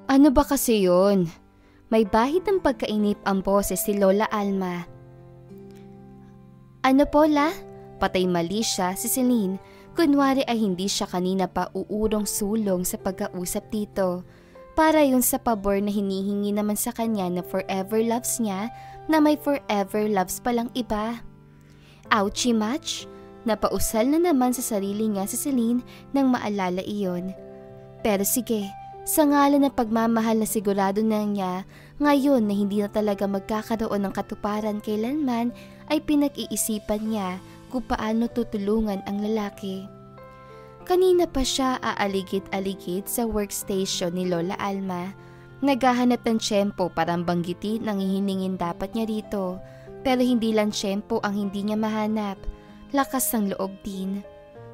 Ano ba kasi yun? May bahid ng pagkainip ang boses si Lola Alma. Ano po la? Patay mali siya si Celine. Kunwari ay hindi siya kanina pa uurong sulong sa pagkausap dito. Para yun sa pabor na hinihingi naman sa kanya na forever loves niya na may forever loves palang iba. Ouchie match? Napausal na naman sa sarili niya si Celine nang maalala iyon. Pero sige, sa ngalan ng pagmamahal na sigurado na niya, ngayon na hindi na talaga magkakaroon ng katuparan kailanman ay pinag-iisipan niya kung paano tutulungan ang lalaki. Kanina pa siya aaligid-aligid sa workstation ni Lola Alma. Naghahanap ng tiyempo para banggitin ang hihiningin dapat niya rito. Pero hindi lang tiyempo ang hindi niya mahanap, lakas ng loob din.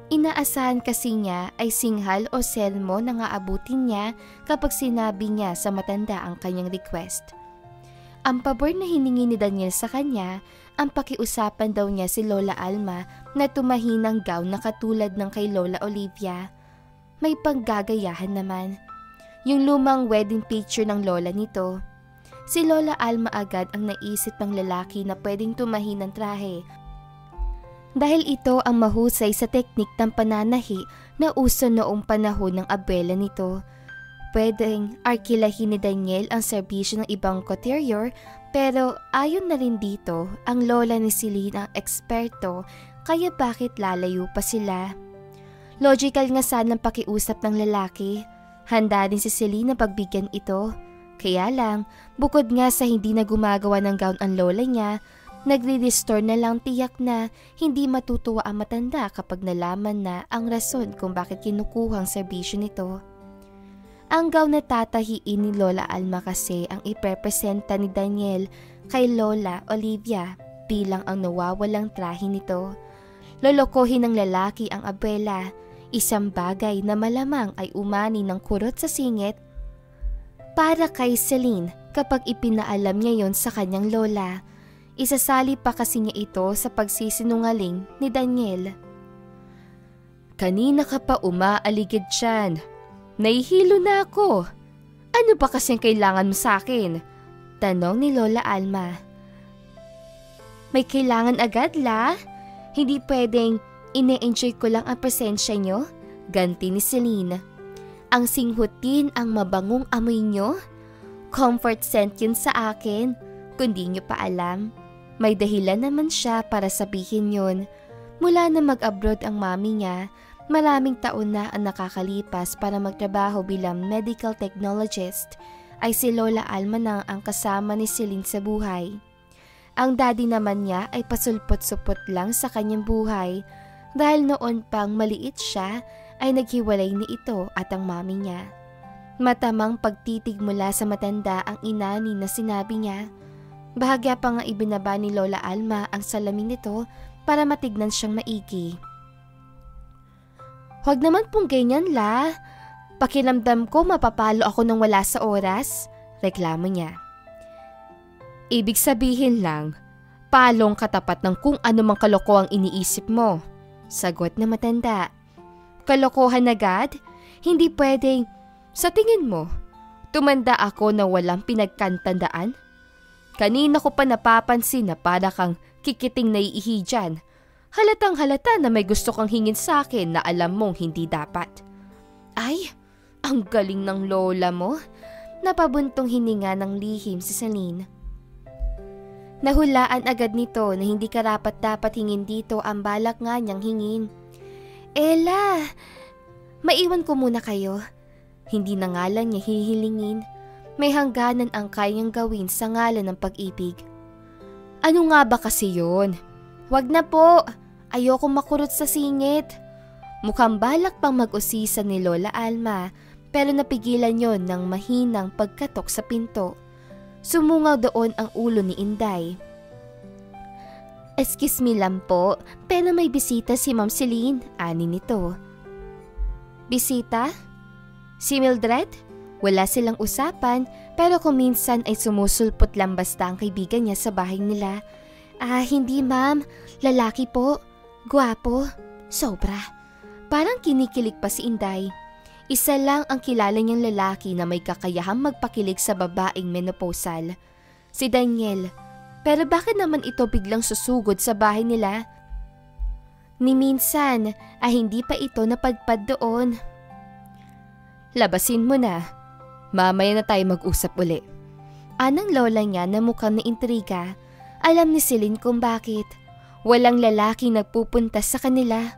Inaasahan kasi niya ay singhal o sermo na nga abutin niya kapag sinabi niya sa matanda ang kanyang request. Ang pabor na hiningi ni Daniel sa kanya, ang pakiusapan daw niya si Lola Alma na tumahinang gown na katulad ng kay Lola Olivia. May panggagayahan naman. Yung lumang wedding picture ng lola nito. Si Lola Alma agad ang naisip ng lalaki na pwedeng tumahin ng trahe. Dahil ito ang mahusay sa teknik ng pananahi na uso noong panahon ng abuela nito. Pwedeng arkilahin ni Daniel ang serbisyo ng ibang couturier pero ayon na rin dito ang lola ni Celine ang eksperto kaya bakit lalayo pa sila. Logical nga sanang pakiusap ng lalaki. Handa din si Celine na pagbigyan ito. Kaya lang, bukod nga sa hindi na gumagawa ng gown ang lola niya, nagre-restore na lang tiyak na hindi matutuwa ang matanda kapag nalaman na ang rason kung bakit kinukuha ang serbisyo nito. Ang gown na tatahiin ni Lola Alma kasi ang iprepresenta ni Daniel kay Lola Olivia bilang ang nawawalang trahe nito. Lolokohin ng lalaki ang abuela, isang bagay na malamang ay umani ng kurot sa singit para kay Celine kapag ipinaalam niya yon sa kanyang lola. Isasali pa kasi niya ito sa pagsisinungaling ni Daniel. Kanina ka pa umaaligid dyan. Nahihilo na ako. Ano ba kasing kailangan mo sa akin? Tanong ni Lola Alma. May kailangan agad la? Hindi pwedeng ine-enjoy ko lang ang presensya nyo? Ganti ni Celine. Ang singhutin ang mabangong amoy nyo? Comfort scent yun sa akin. Kundi nyo pa alam. May dahilan naman siya para sabihin yun. Mula na mag-abroad ang mami niya, maraming taon na ang nakakalipas para magtrabaho bilang medical technologist, ay si Lola Alma na ang kasama ni Celine sa buhay. Ang daddy naman niya ay pasulpot-supot lang sa kanyang buhay dahil noon pang maliit siya ay naghiwalay ni ito at ang mami niya. Matamang pagtitig mula sa matanda ang inani na sinabi niya. Bahagya pa nga ibinaba ni Lola Alma ang salamin nito para matignan siyang maigi. Huwag naman pong ganyan la. Pakiramdam ko mapapalo ako nang wala sa oras. Reklamo niya. Ibig sabihin lang, palong katapat ng kung ano mang kalokohang iniisip mo. Sagot na matanda. Kalokohan agad? Hindi pwedeng. Sa tingin mo, tumanda ako na walang pinagkantandaan? Kanina ko pa napapansin na para kang kikiting naiihi dyan. Halatang halata na may gusto kang hingin sa akin na alam mong hindi dapat. Ay, ang galing ng lola mo. Napabuntong hininga ng lihim si Celine. Nahulaan agad nito na hindi karapat-dapat hingin dito ang balak nga niyang hingin. Ella, maiwan ko muna kayo. Hindi na nga lang niya hihilingin. May hangganan ang kayang gawin sa ngalan ng pag-ibig. Ano nga ba kasi yun? Wag na po, ayoko makurot sa singit. Mukhang balak pang mag-usisa ni Lola Alma pero napigilan yon ng mahinang pagkatok sa pinto. Sumungaw doon ang ulo ni Inday. Excuse me lang po, pero may bisita si Ma'am Celine, ani nito. Bisita? Si Mildred? Wala silang usapan pero kung minsan ay sumusulpot lang basta ang kaibigan niya sa bahay nila. Hindi ma'am. Lalaki po. Gwapo. Sobra. Parang kinikilig pa si Inday. Isa lang ang kilala niyang lalaki na may kakayahang magpakilig sa babaeng menopausal, si Daniel. Pero bakit naman ito biglang susugod sa bahay nila? Ni minsan ay hindi pa ito napadpad doon. Labasin mo na. Mamaya na tayo mag-usap uli. Anang lola niya na mukhang naintriga. Alam ni Celine kung bakit. Walang lalaki nagpupunta sa kanila.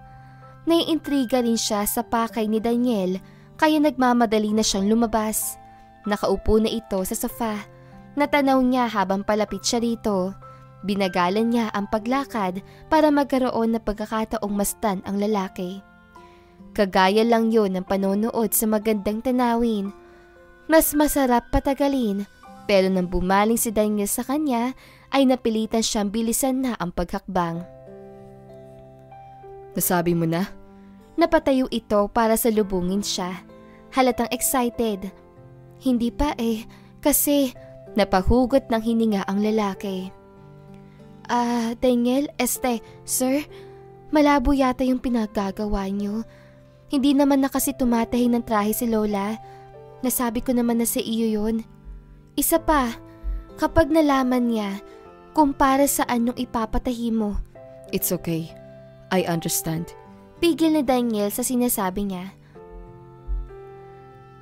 Naiintriga rin siya sa pakay ni Daniel kaya nagmamadali na siyang lumabas. Nakaupo na ito sa sofa. Natanaw niya habang palapit siya rito. Binagalan niya ang paglakad para magkaroon ng pagkakataong mastan ang lalaki. Kagaya lang yon ng panonood sa magandang tanawin. Mas masarap patagalin pero nang bumaling si Daniel sa kanya ay napilitan siyang bilisan na ang paghakbang. Nasabi mo na? Napatayo ito para salubungin siya. Halatang excited. Hindi pa kasi napahugot ng hininga ang lalaki. Daniel, sir, malabo yata yung pinagagawa niyo. Hindi naman na kasi tumatahi ng trahe si Lola. Nasabi ko naman na sa iyo yun. Isa pa, kapag nalaman niya kung para saan yung ipapatahi mo. It's okay. I understand. Pigil ni Daniel sa sinasabi niya.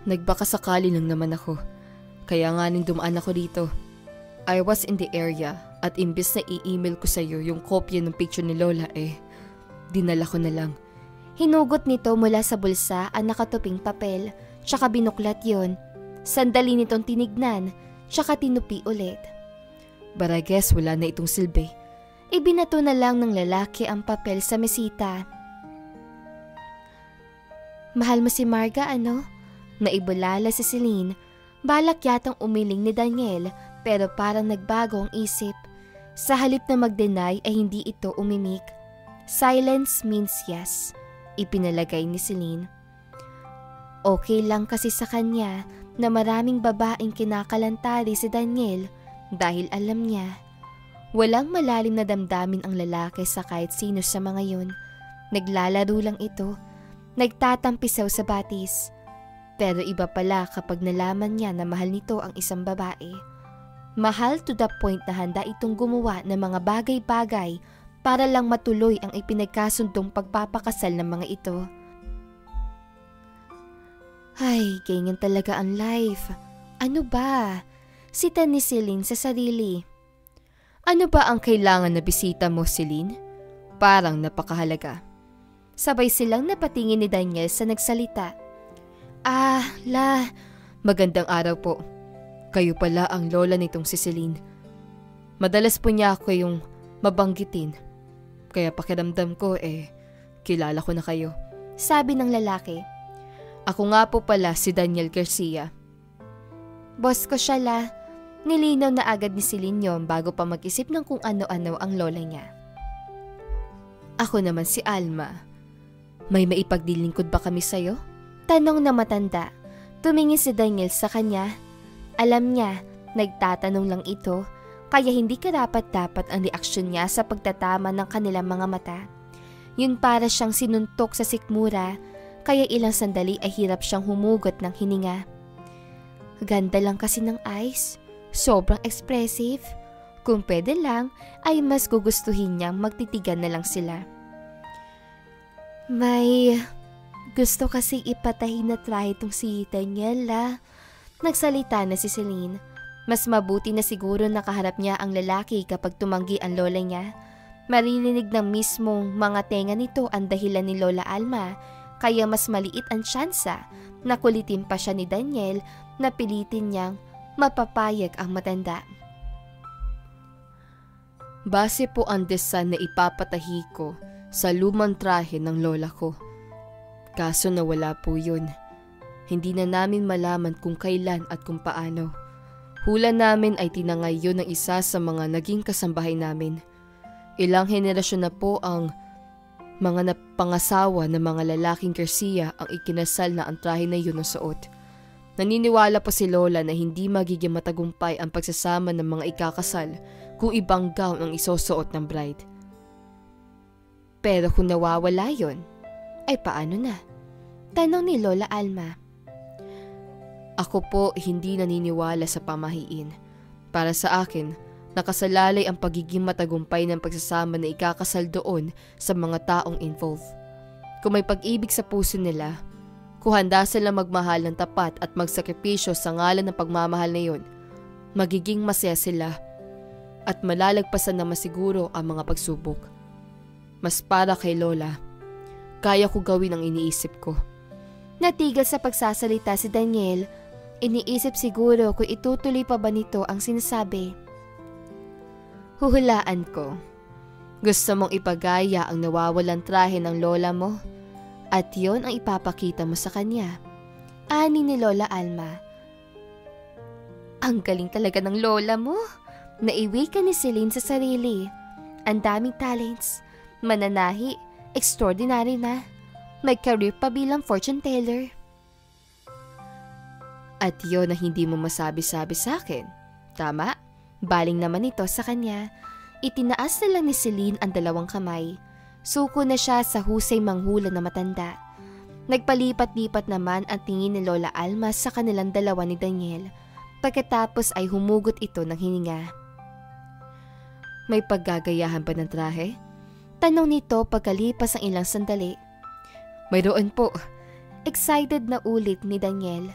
Nagbakasakali lang naman ako. Kaya nga nung dumaan ako dito. I was in the area at imbis na i-email ko sa iyo yung kopya ng picture ni Lola dinala ko na lang. Hinugot nito mula sa bulsa ang nakatuping papel, tsaka binuklat yon. Sandali nitong tinignan, tsaka tinupi ulit. But I guess wala na itong silbi. Ibinato na lang ng lalaki ang papel sa mesita. Mahal mo si Marga, ano? Naibulala si Celine. Balak yatang umiling ni Daniel pero parang nagbago ang isip. Sa halip na mag-deny ay hindi ito umimik. Silence means yes, ipinalagay ni Celine. Okay lang kasi sa kanya na maraming babaeng kinakalantari si Daniel dahil alam niya. Walang malalim na damdamin ang lalaki sa kahit sino sa mga yun. Naglalaro lang ito. Nagtatampisaw sa batis. Pero iba pala kapag nalaman niya na mahal nito ang isang babae. Mahal to the point na handa itong gumawa ng mga bagay-bagay para lang matuloy ang ipinagkasundong pagpapakasal ng mga ito. Ay, ganyan talaga ang life. Ano ba? Sita ni Celine sa sarili. Ano ba ang kailangan na bisita mo, Celine? Parang napakahalaga. Sabay silang napatingin ni Daniel sa nagsalita. Magandang araw po. Kayo pala ang lola nitong si Celine. Madalas po niya ako yung mabanggitin. Kaya pakiramdam ko kilala ko na kayo. Sabi ng lalaki. Ako nga po pala si Daniel Garcia. Boss ko siya la. Nilinaw na agad ni Celine yun bago pa mag-isip ng kung ano-ano ang lola niya. Ako naman si Alma. May maipagdilingkod ba kami sa'yo? Tanong na matanda. Tumingin si Daniel sa kanya. Alam niya, nagtatanong lang ito, kaya hindi karapat-dapat ang reaksyon niya sa pagtatama ng kanilang mga mata. Yun para siyang sinuntok sa sikmura, kaya ilang sandali ay hirap siyang humugot ng hininga. Ganda lang kasi ng eyes. Sobrang expressive. Kung pwede lang, ay mas gugustuhin niyang magtitigan na lang sila. May gusto kasi ipatahi na trahe itong si Daniel la. Nagsalita na si Celine. Mas mabuti na siguro nakaharap niya ang lalaki kapag tumanggi ang lola niya. Maririnig ng mismong mga tenga nito ang dahilan ni Lola Alma, kaya mas maliit ang tsansa na kulitin pa siya ni Daniel na pilitin niyang mapapayag ang matanda. Base po ang design na ipapatahi ko sa lumang trahe ng lola ko. Kaso nawala po yun. Hindi na namin malaman kung kailan at kung paano. Hula namin ay tinangay yun ng isa sa mga naging kasambahay namin. Ilang henerasyon na po ang mga napangasawa ng mga lalaking Garcia ang ikinasal na ang trahe na yun ang suot. Naniniwala po si Lola na hindi magiging matagumpay ang pagsasama ng mga ikakasal kung ibang gown ang isusuot ng bride. Pero kung nawawala yon, ay paano na? Tanong ni Lola Alma. Ako po hindi naniniwala sa pamahiin. Para sa akin, nakasalalay ang pagiging matagumpay ng pagsasama na ikakasal doon sa mga taong involved. Kung may pag-ibig sa puso nila, kung handa sila magmahal ng tapat at magsakripisyo sa ngalan ng pagmamahal na yun, magiging masaya sila at malalagpasan na masiguro ang mga pagsubok. Mas para kay Lola, kaya ko gawin ang iniisip ko. Natigil sa pagsasalita si Daniel. Iniisip siguro kung itutuloy pa ba nito ang sinasabi. Huhulaan ko. Gusto mong ipagaya ang nawawalan trahe ng lola mo at yon ang ipapakita mo sa kanya. Ani ni Lola Alma. Ang galing talaga ng lola mo. Naiwi ka ni Celine sa sarili. Ang daming talents. Mananahi. Extraordinary na. May career pa bilang fortune teller. At yon na hindi mo masabi-sabi sa akin. Tama? Baling naman ito sa kanya. Itinaas na lang ni Celine ang dalawang kamay. Suko na siya sa husay manghula na matanda. Nagpalipat-lipat naman ang tingin ni Lola Alma sa kanilang dalawa ni Daniel. Pagkatapos ay humugot ito ng hininga. May paggagayahan ba ng trahe? Tanong nito pagkalipas ang ilang sandali. Mayroon po. Excited na ulit ni Daniel.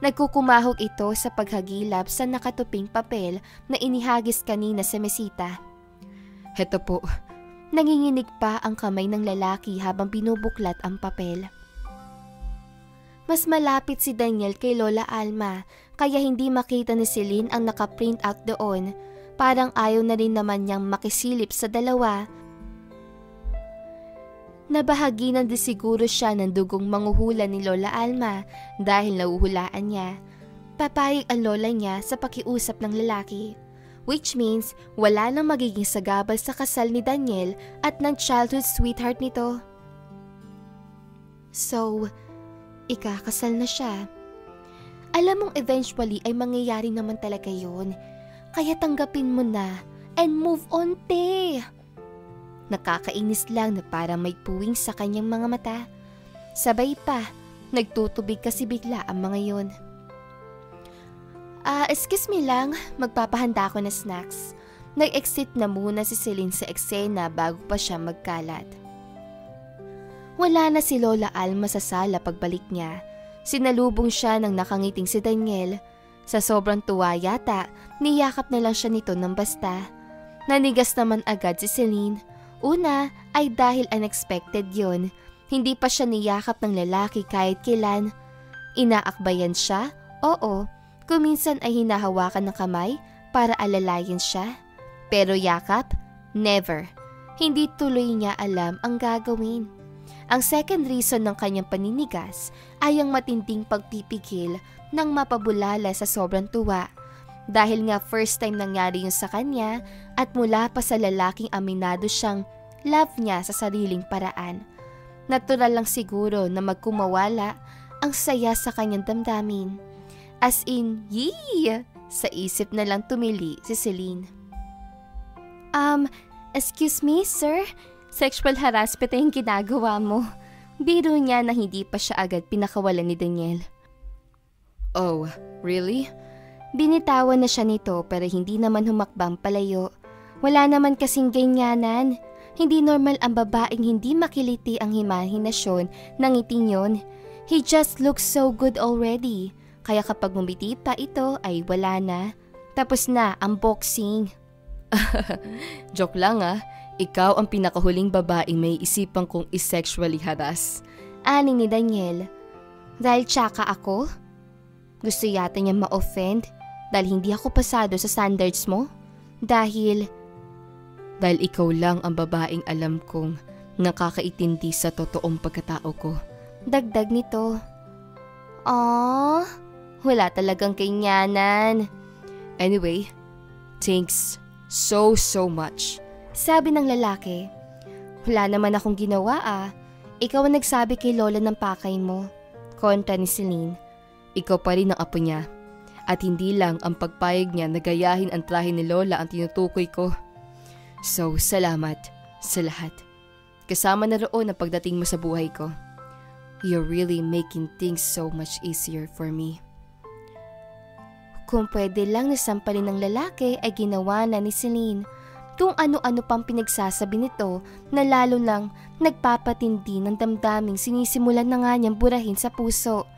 Nagkukumahog ito sa paghagilap sa nakatuping papel na inihagis kanina sa mesita. Heto po. Nanginginig pa ang kamay ng lalaki habang binubuklat ang papel. Mas malapit si Daniel kay Lola Alma kaya hindi makita ni Celine ang nakaprint out doon. Parang ayaw na rin naman niyang makisilip sa dalawa. Nabahaginan din siguro siya ng dugong manghuhula ni Lola Alma dahil nauhulaan niya. Papayag ang lola niya sa pakiusap ng lalaki. Which means wala nang magiging sagabal sa kasal ni Daniel at ng childhood sweetheart nito. So, ikakasal na siya. Alam mong eventually ay mangyayari naman talaga yun. Kaya tanggapin mo na and move on, te. Nakakainis lang na parang may puwing sa kanyang mga mata. Sabay pa, nagtutubig kasi bigla ang mga yon. Excuse me lang, magpapahanda ako na snacks. Nag-exit na muna si Celine sa eksena bago pa siya magkalat. Wala na si Lola Alma sa sala pagbalik niya. Sinalubong siya ng nakangiting si Daniel. Sa sobrang tuwa yata, niyakap na lang siya nito ng basta. Nanigas naman agad si Celine. Una ay dahil unexpected yon. Hindi pa siya niyakap ng lalaki kahit kailan. Inaakbayan siya? Oo. Kuminsan ay hinahawakan ng kamay para alalayan siya. Pero yakap? Never. Hindi tuloy niya alam ang gagawin. Ang second reason ng kanyang paninigas ay ang matinding pagpipigil ng mapabulala sa sobrang tuwa. Dahil nga first time nangyari yun sa kanya at mula pa sa lalaking aminado siyang love niya sa sariling paraan. Natural lang siguro na magkumawala ang saya sa kanyang damdamin. As in, yee! Sa isip na lang tumili si Celine. Excuse me, sir? Sexual harassment yung ginagawa mo. Biro niya na hindi pa siya agad pinakawalan ni Daniel. Oh, really? Binitawan na siya nito pero hindi naman humakbang palayo. Wala naman kasing ganyanan. Hindi normal ang babaeng hindi makiliti ang imahinasyon ng ngiting yon. He just looks so good already. Kaya kapag ngumiti pa ito ay wala na. Tapos na ang boxing. Joke lang ah. Ikaw ang pinakahuling babaeng may isipan kong is-sexually harass. Ani ni Daniel. Dahil tsaka ako? Gusto yata niya ma-offend? Dahil hindi ako pasado sa standards mo? Dahil ikaw lang ang babaeng alam kong nakakaitindi sa totoong pagkatao ko. Dagdag nito. Aww, wala talagang kanyanan. Anyway, thanks so much. Sabi ng lalaki. Wala naman akong ginawa ah. Ikaw ang nagsabi kay Lola ng pakay mo. Kontra ni Celine. Ikaw pa rin ang apo niya. At hindi lang ang pagpayag niya na gayahin ang trahe ni Lola ang tinutukoy ko. So, salamat sa lahat. Kasama na roon ang pagdating mo sa buhay ko. You're really making things so much easier for me. Kung pwede lang nasampalin ng lalaki ay ginawa na ni Celine. Kung ano-ano pang pinagsasabi nito na lalo lang nagpapatindi ng damdaming sinisimulan na nga niyang burahin sa puso.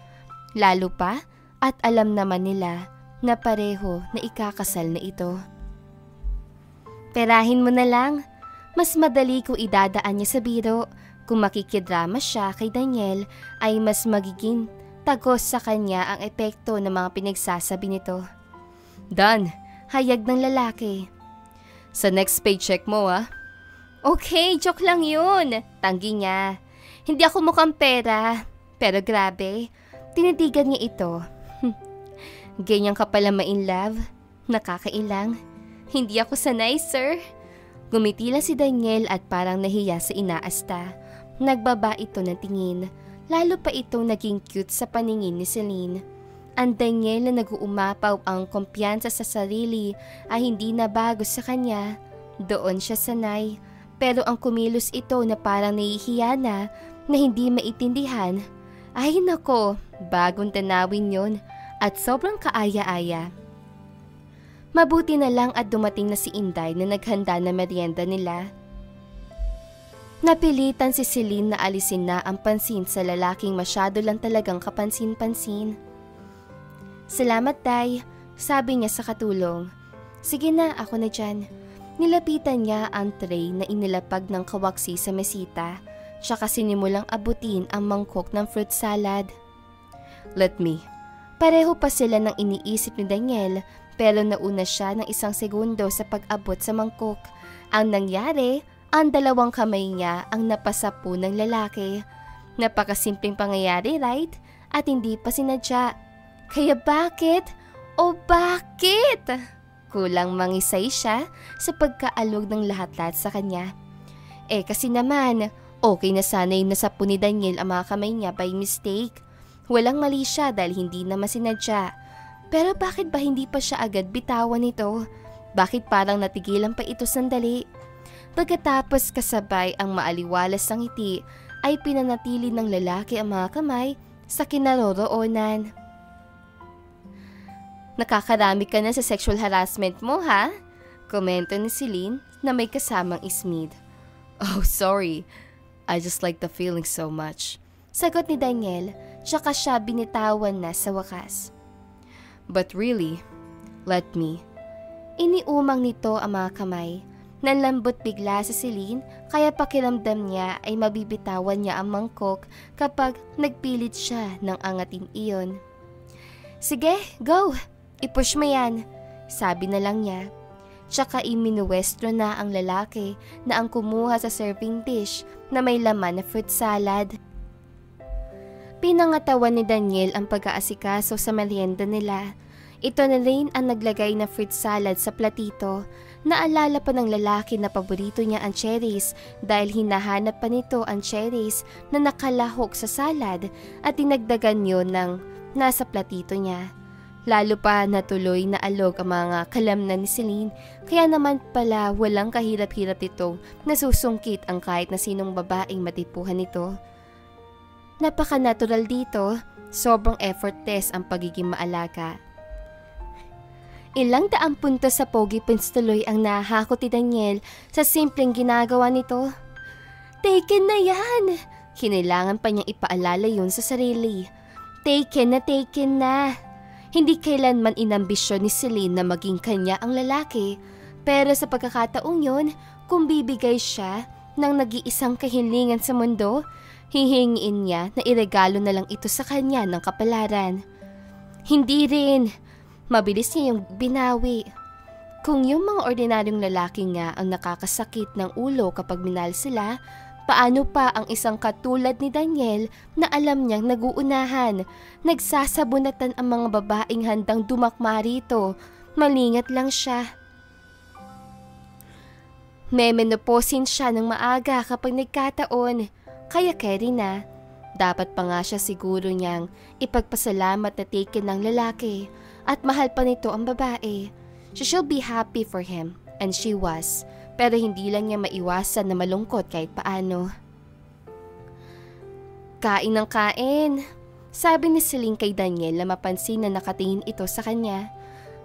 Lalo pa at alam naman nila na pareho na ikakasal na ito. Perahin mo na lang. Mas madali kung idadaan niya sa biro. Kung makikidrama siya kay Daniel ay mas magiging tagos sa kanya ang epekto ng mga pinagsasabi nito. Done. Hayag ng lalaki. Sa next paycheck mo Okay, joke lang yun. Tanggi niya. Hindi ako mukhang pera. Pero grabe, tinitigan niya ito. Ganyan ka pala ma-in love. Nakakailang. Hindi ako sanay, sir. Gumiti lang si Daniel at parang nahiya sa inaasta. Nagbaba ito ng tingin. Lalo pa itong naging cute sa paningin ni Celine. Ang Daniel na nag-uumapaw ang kumpiyansa sa sarili ay hindi na bago sa kanya. Doon siya sanay. Pero ang kumilos ito na parang nahihiya na hindi maitindihan. Ay nako, bagong tanawin yon at sobrang kaaya-aya. Mabuti na lang at dumating na si Inday na naghanda na merienda nila. Napilitan si Celine na alisin na ang pansin sa lalaking masyado lang talagang kapansin-pansin. Salamat, Day, sabi niya sa katulong. Sige na, ako na dyan. Nilapitan niya ang tray na inilapag ng kawaksi sa mesita, tsaka sinimulang abutin ang mangkok ng fruit salad. Let me. Pareho pa sila ng iniisip ni Daniel, pero nauna siya ng 1 segundo sa pag-abot sa mangkok. Ang nangyari, ang dalawang kamay niya ang napasapu ng lalaki. Napakasimpleng pangyayari, right? At hindi pa sinadya. Kaya bakit? O bakit? Kulang mangisay siya sa pagkaalog ng lahat-lahat sa kanya. Kasi naman, okay na sana yung nasapu ni Daniel ang mga kamay niya by mistake. Walang mali siya dahil hindi naman sinadya. Pero bakit ba hindi pa siya agad bitawan nito? Bakit parang natigilan pa ito sandali? Pagkatapos kasabay ang maaliwalas ng ngiti ay pinanatili ng lalaki ang mga kamay sa kinaroroonan. Nakakarami ka na sa sexual harassment mo, ha? Komento ni Celine na may kasamang ismid. Oh, sorry. I just like the feeling so much. Sagot ni Daniel, tsaka siya binitawan na sa wakas. But really, let me. Iniumang nito ang mga kamay. Nanlambot bigla sa Celine kaya pakiramdam niya ay mabibitawan niya ang mangkok kapag nagpilit siya ng angatin iyon. Sige, go! I-push mo yan, sabi na lang niya. Tsaka iminuwestro na ang lalaki na ang kumuha sa serving dish na may laman na fruit salad. Pinangatawan ni Daniel ang pag-aasikaso sa merienda nila. Ito na rin ang naglagay na fruit salad sa platito. Naalala pa ng lalaki na paborito niya ang cherries dahil hinahanap pa nito ang cherries na nakalahok sa salad at dinagdagan yun ng nasa platito niya. Lalo pa natuloy na alog ang mga kalamnan ni Celine, kaya naman pala walang kahirap-hirap itong nasusungkit ang kahit na sinong babaeng matipuhan nito. Napaka-natural dito, sobrang effortless ang pagiging maalaga. Ilang daang puntos sa pogi pinstuloy ang nahakot ni Daniel sa simpleng ginagawa nito. Taken na yan! Kinailangan pa niyang ipaalala yun sa sarili. Taken na! Hindi kailanman inambisyon ni Celine na maging kanya ang lalaki, pero sa pagkakataong yun, kung bibigay siya ng nag-iisang kahilingan sa mundo, hihingiin niya na iregalo na lang ito sa kanya ng kapalaran. Hindi rin. Mabilis niya yung binawi. Kung yung mga ordinaryong lalaki nga ang nakakasakit ng ulo kapag minahal sila, paano pa ang isang katulad ni Daniel na alam niyang naguunahan, nagsasabunatan ang mga babaeng handang dumakma rito, malingat lang siya. Memenoposin siya ng maaga kapag nagkataon, kaya carry na. Dapat pa nga siya siguro niyang ipagpasalamat na taken ng lalaki at mahal pa nito ang babae. She should be happy for him, and she was. Pero hindi lang niya maiwasan na malungkot kahit paano. Kain ng kain. Sabi ni Celine kay Daniel na mapansin na nakatingin ito sa kanya.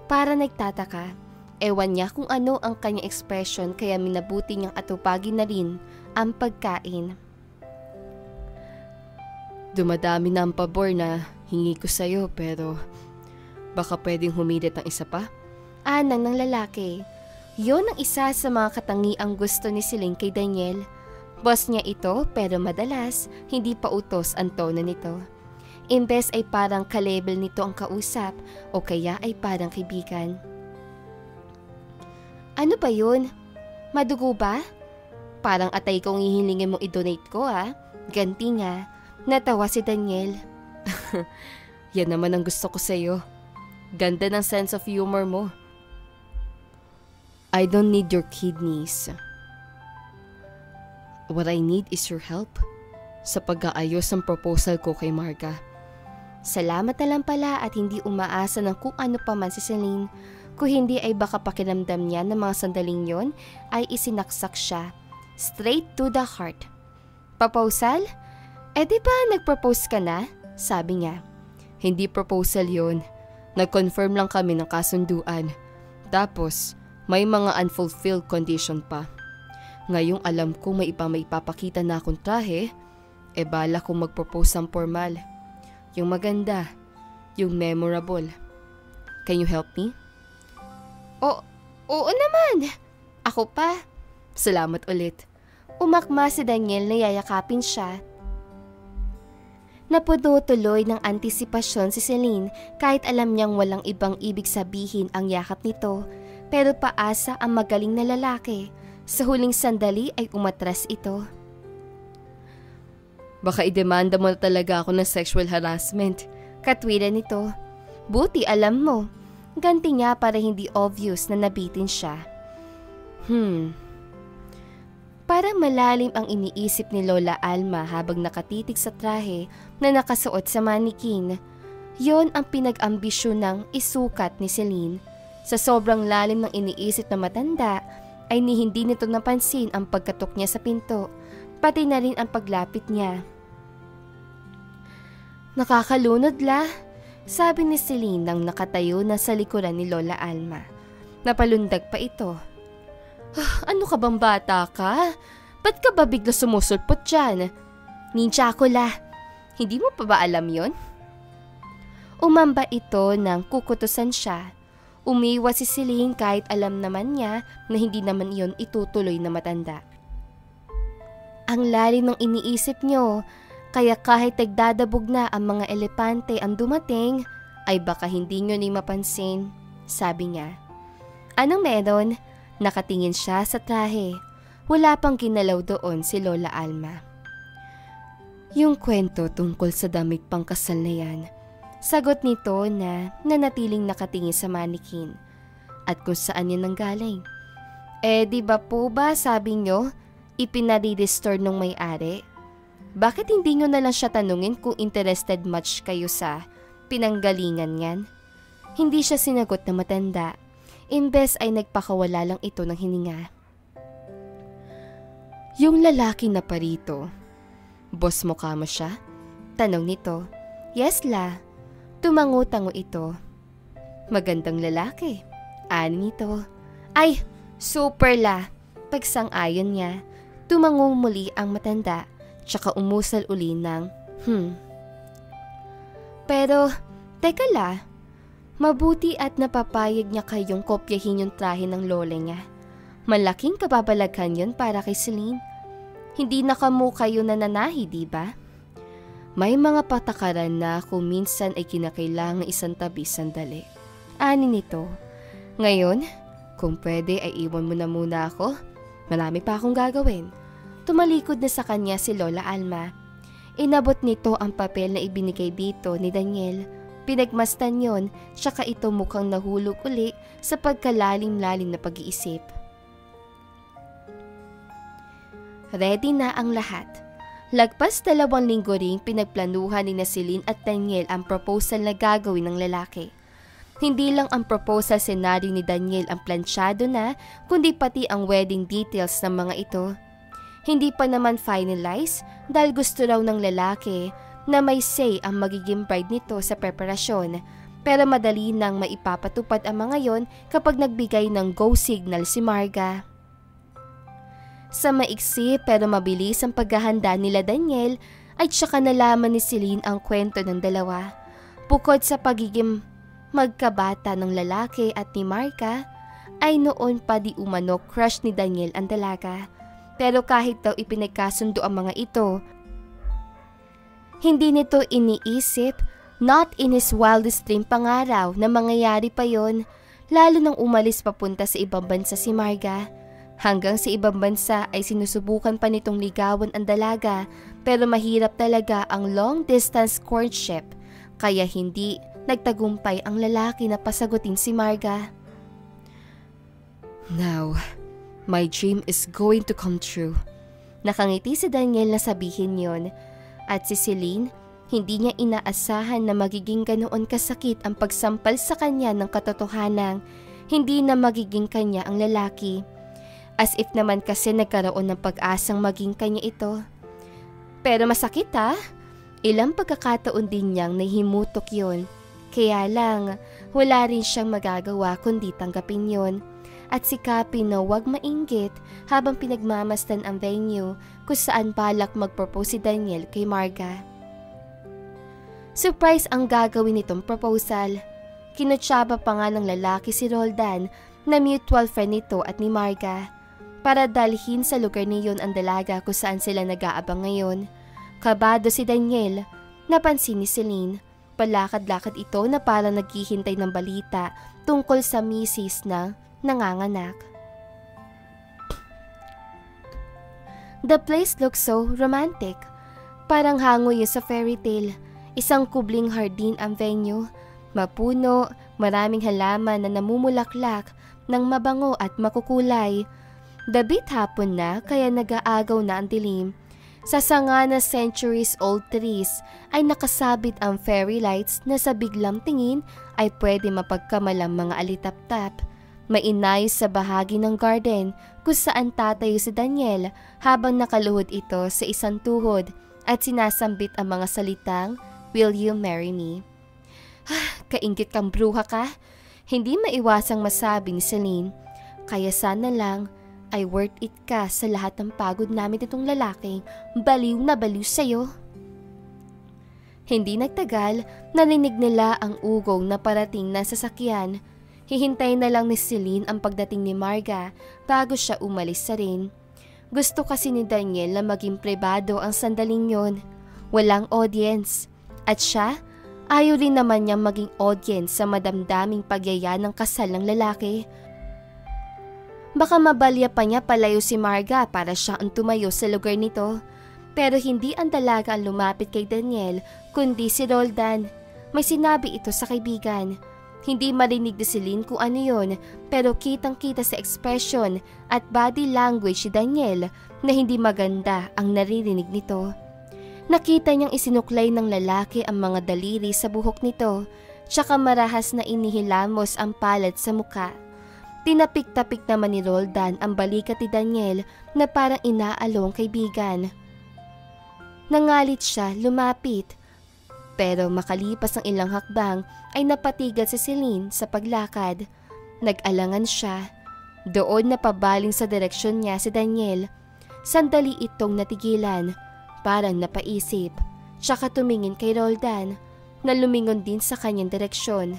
Para nagtataka, ewan niya kung ano ang kanyang ekspresyon kaya minabuti niyang atupagin na rin ang pagkain. Dumadami na ang pabor na hingi ko sa'yo pero baka pwedeng humilit ng isa pa? Anang ng lalaki. Yon ang isa sa mga katangiang gusto ni Celine kay Daniel. Boss niya ito pero madalas hindi pa utos ang tono nito. Imbes ay parang ka-level nito ang kausap o kaya ay parang kaibigan. Ano ba yun? Madugo ba? Parang atay kong hihilingin mo i-donate ko Ganti nga. Natawa si Daniel. Yan naman ang gusto ko sa'yo. Ganda ng sense of humor mo. I don't need your kidneys. What I need is your help sa pag-aayos ng proposal ko kay Marga. Salamat na lang pala at hindi umaasa ng kung ano pa man si Celine. Kung hindi ay baka pakiramdam niya na mga sandaling yon ay isinaksak siya. Straight to the heart. Proposal? Di ba nag-propose ka na? Sabi niya. Hindi proposal yon. Nag-confirm lang kami ng kasunduan. Tapos, may mga unfulfilled condition pa. Ngayong alam ko may iba may ipapakita na akong trahe, bala kong mag-propose ng formal. Yung maganda, yung memorable. Can you help me? Oo naman. Ako pa. Salamat ulit. Umakma si Daniel na yayakapin siya. Napuno tuloy ng antisipasyon si Celine kahit alam niyang walang ibang ibig sabihin ang yakap nito. Pero paasa ang magaling na lalaki. Sa huling sandali ay umatras ito. Baka idemanda mo na talaga ako ng sexual harassment. Katwiran nito. Buti alam mo. Ganti niya para hindi obvious na nabitin siya. Parang malalim ang iniisip ni Lola Alma habang nakatitig sa trahe na nakasuot sa manikin. Yon ang pinag-ambisyon ng isukat ni Celine. Sa sobrang lalim ng iniisip na matanda, ay hindi nito napansin ang pagkatok niya sa pinto, pati na rin ang paglapit niya. Nakakalunod la, sabi ni Celine nang nakatayo na sa likuran ni Lola Alma. Napalundag pa ito. Ano ka bang bata ka? Ba't ka ba bigla sumusulpot dyan? Ninja ko la, hindi mo pa ba alam yon? Umamba ito nang kukutusan siya. Umiwas si Celine kahit alam naman niya na hindi naman yon itutuloy na matanda. Ang lalim ng iniisip niyo, kaya kahit nagdadabog na ang mga elepante ang dumating, ay baka hindi niyo ni mapansin, sabi niya. Anong meron? Nakatingin siya sa trahe. Wala pang ginalaw doon si Lola Alma. Yung kwento tungkol sa damit pangkasal na yan. Sagot nito na nanatiling nakatingin sa manikin. At kung saan yan nanggaling. Di ba po ba sabi nyo, ipinadi-restore nung may-ari? Bakit hindi nyo na lang siya tanungin kung interested much kayo sa pinanggalingan yan? Hindi siya sinagot na matanda. Imbes ay nagpakawala lang ito ng hininga. Yung lalaki na parito, boss mo ka mo siya? Tanong nito. Yes la. Tumango-tango ito. Magandang lalaki. Ani nito. Ay, super la. Pagsang-ayon niya, tumango muli ang matanda, tsaka umusal uli ng Pero, teka la. Mabuti at napapayag niya kayong kopyahin yung trahe ng lola niya. Malaking kababalaghan yun para kay Celine. Hindi na kamo kayo nananahi, di ba? May mga patakaran na kung minsan ay kinakailangan isang tabi sandali. Ani nito. Ngayon, kung pwede ay iwan mo na muna ako. Marami pa akong gagawin. Tumalikod na sa kanya si Lola Alma. Inabot nito ang papel na ibinigay dito ni Daniel. Pinagmastan yon, tsaka ito mukhang nahulog uli sa pagkalalim-lalim na pag-iisip. Ready na ang lahat. Lagpas 2 linggo ring pinagplanuhan ni Celine at Daniel ang proposal na gagawin ng lalaki. Hindi lang ang proposal senaryo ni Daniel ang plansyado na, kundi pati ang wedding details ng mga ito. Hindi pa naman finalize dahil gusto raw ng lalaki na may say ang magiging bride nito sa preparasyon. Pero madali nang maipapatupad ang mga yon kapag nagbigay ng go signal si Marga. Sa maiksi pero mabilis ang paghahanda nila Daniel ay tsaka nalaman ni Celine ang kwento ng dalawa. Bukod sa pagiging magkabata ng lalaki at ni Marga, ay noon pa di umano crush ni Daniel ang dalaga. Pero kahit daw ipinagkasundo ang mga ito, hindi nito iniisip, not in his wildest dream pangaraw na mangyayari pa yon, lalo nang umalis papunta sa ibang bansa si Marga. Hanggang sa ibang bansa ay sinusubukan pa nitong ligawan ang dalaga pero mahirap talaga ang long distance courtship kaya hindi nagtagumpay ang lalaki na pasagutin si Marga. Now, my dream is going to come true. Nakangiti si Daniel na sabihin yon at si Celine, hindi niya inaasahan na magiging ganoon kasakit ang pagsampal sa kanya ng katotohanang hindi na magiging kanya ang lalaki. As if naman kasi nagkaroon ng pag-asang maging kanya ito. Pero masakit ha? Ilang pagkakataon din niyang nahimutok yon. Kaya lang, wala rin siyang magagawa kundi tanggapin yon. At sikapin na huwag mainggit habang pinagmamasdan ang venue kung saan balak mag-propose si Daniel kay Marga. Surprise ang gagawin nitong proposal. Kinutsaba pa nga ng lalaki si Roldan na mutual friend nito at ni Marga para dalhin sa lugar niyon ang dalaga kung saan sila nag-aabang ngayon. Kabado si Daniel, napansin ni Celine. Palakad-lakad ito na parang naghihintay ng balita tungkol sa misis na nanganganak. The place looks so romantic. Parang hango yun sa fairy tale. Isang kubling hardin ang venue. Mapuno, maraming halaman na namumulaklak ng mabango at makukulay. Dabit hapon na kaya nag-aagaw na ang dilim. Sa sanga na centuries-old trees ay nakasabit ang fairy lights na sa biglang tingin ay pwede mapagkamalang mga alitap-tap. May inayos sa bahagi ng garden kung saan tatayo si Daniel habang nakaluhod ito sa isang tuhod at sinasambit ang mga salitang, "Will you marry me?" Kainggit kang bruha ka. Hindi maiwasang masabi ni Celine. Kaya sana lang ay worth it ka sa lahat ng pagod namin itong lalaking baliw na baliw sa'yo. Hindi nagtagal, narinig nila ang ugong na parating na sasakyan. Hihintayin na lang ni Celine ang pagdating ni Marga bago siya umalis sa rin. Gusto kasi ni Daniel na maging pribado ang sandaling yon. Walang audience. At siya, ayaw rin naman niyang maging audience sa madamdaming pagyaya ng kasal ng lalaki. Baka mabalya pa niya palayo si Marga para siya ang tumayo sa lugar nito. Pero hindi ang dalaga ang lumapit kay Daniel, kundi si Roldan. May sinabi ito sa kaibigan. Hindi marinig ni Celine kung ano yun, pero kitang-kita sa expression at body language si Daniel na hindi maganda ang naririnig nito. Nakita niyang isinuklay ng lalaki ang mga daliri sa buhok nito, tsaka marahas na inihilamos ang palad sa muka. Tinapik-tapik naman ni Roldan ang balikat ni Daniel na parang inaalong kaibigan. Nangalit siya, lumapit. Pero makalipas ang ilang hakbang ay napatigil si Celine sa paglakad. Nag-alangan siya. Doon napabaling sa direksyon niya si Daniel. Sandali itong natigilan, parang napaisip. Tsaka tumingin kay Roldan na lumingon din sa kanyang direksyon.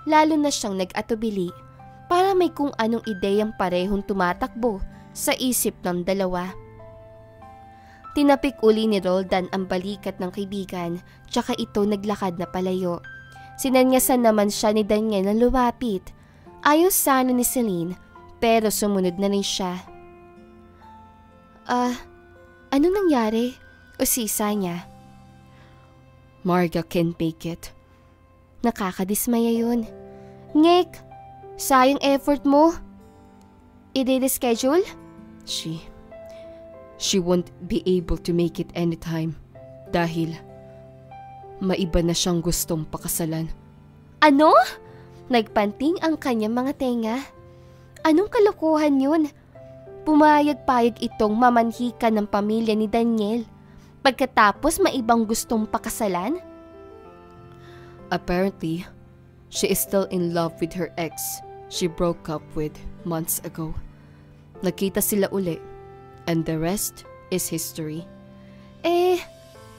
Lalo na siyang nag-atubili para may kung anong ideyang parehong tumatakbo sa isip ng dalawa. Tinapik uli ni Roldan ang balikat ng kaibigan, tsaka ito naglakad na palayo. Sinanyasan naman siya ni Daniel na lumapit. Ayos sana ni Celine, pero sumunod na rin siya. Anong nangyari? Usisa niya. Marga can't make it. Nakakadismaya yun. Ngek, sayang effort mo. I-reschedule? She won't be able to make it anytime dahil maiba na siyang gustong pakasalan. Ano? Nagpanting ang kanyang mga tenga. Anong kalokohan yun? pumayag-payag itong mamanhikan ng pamilya ni Daniel pagkatapos may ibang gustong pakasalan? Apparently, she is still in love with her ex she broke up with months ago. Nakita sila uli, and the rest is history.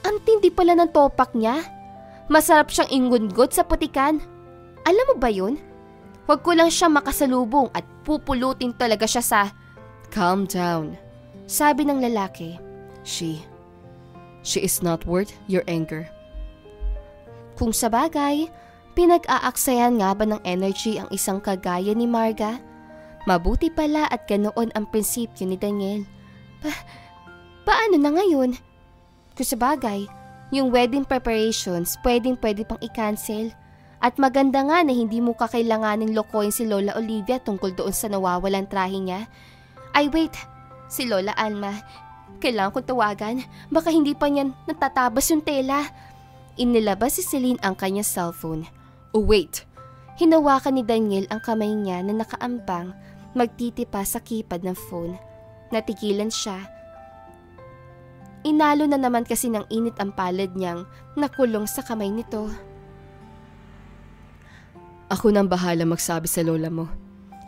Ang tindi pala ng topak niya. Masarap siyang inggungot sa putikan. Alam mo ba yun? Huwag ko lang siya makasalubong at pupulutin talaga siya sa... Calm down, sabi ng lalaki. She is not worth your anger. Kung sa bagay, pinag-aaksayan nga ba ng energy ang isang kagaya ni Marga? Mabuti pala at ganoon ang prinsipyo ni Daniel. Paano na ngayon? Kung sa bagay, yung wedding preparations pwede pang i-cancel. At maganda nga na hindi mo kakailanganing lokohin si Lola Olivia tungkol doon sa nawawalang trahe niya. Ay wait, si Lola Alma. Kailangan kong tawagan, baka hindi pa niyan natatabas yung tela. Inilabas si Celine ang kanyang cellphone. Oh wait! Hinawakan ni Daniel ang kamay niya na nakaambang, magtitipa sa keypad ng phone. Natigilan siya. Inalo na naman kasi ng init ang palad niyang nakulong sa kamay nito. Ako nang bahala magsabi sa lola mo.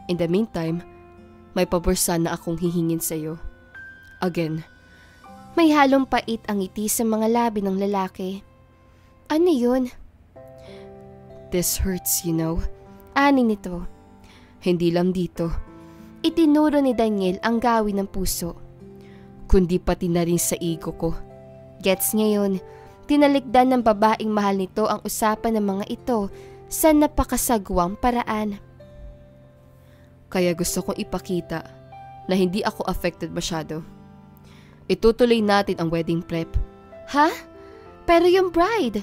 In the meantime, may pabor sana akong hihingin sa'yo. Again. May halong pait ang ngiti sa mga labi ng lalaki. Ano yun? This hurts, you know. Ani nito. Hindi lang dito. Itinuro ni Daniel ang gawin ng puso. Kundi pati na rin sa ego ko. Gets niya yun. Tinalikdan ng babaeng mahal nito ang usapan ng mga ito sa napakasagwang paraan. Kaya gusto kong ipakita na hindi ako affected masyado. Itutuloy natin ang wedding prep. Ha? Pero yung bride?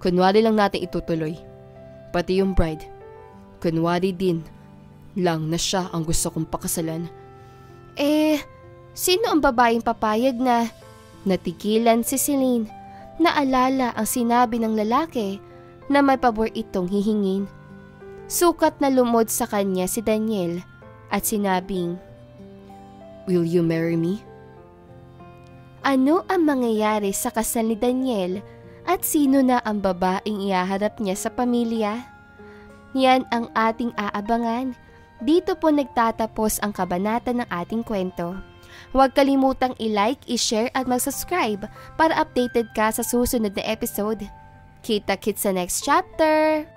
Kunwari lang natin itutuloy. Pati yung bride. Kunwari din lang na siya ang gusto kong pakasalan. Sino ang babaeng papayag na? Natigilan si Celine. Naalala ang sinabi ng lalaki na may pabor itong hihingin. Sukat na lumod sa kanya si Daniel at sinabing, Will you marry me? Ano ang mangyayari sa kasal ni Daniel at sino na ang babaeng ihaharap niya sa pamilya? Yan ang ating aabangan. Dito po nagtatapos ang kabanata ng ating kwento. Huwag kalimutang i-like, i-share at mag-subscribe para updated ka sa susunod na episode. Kita-kits sa next chapter!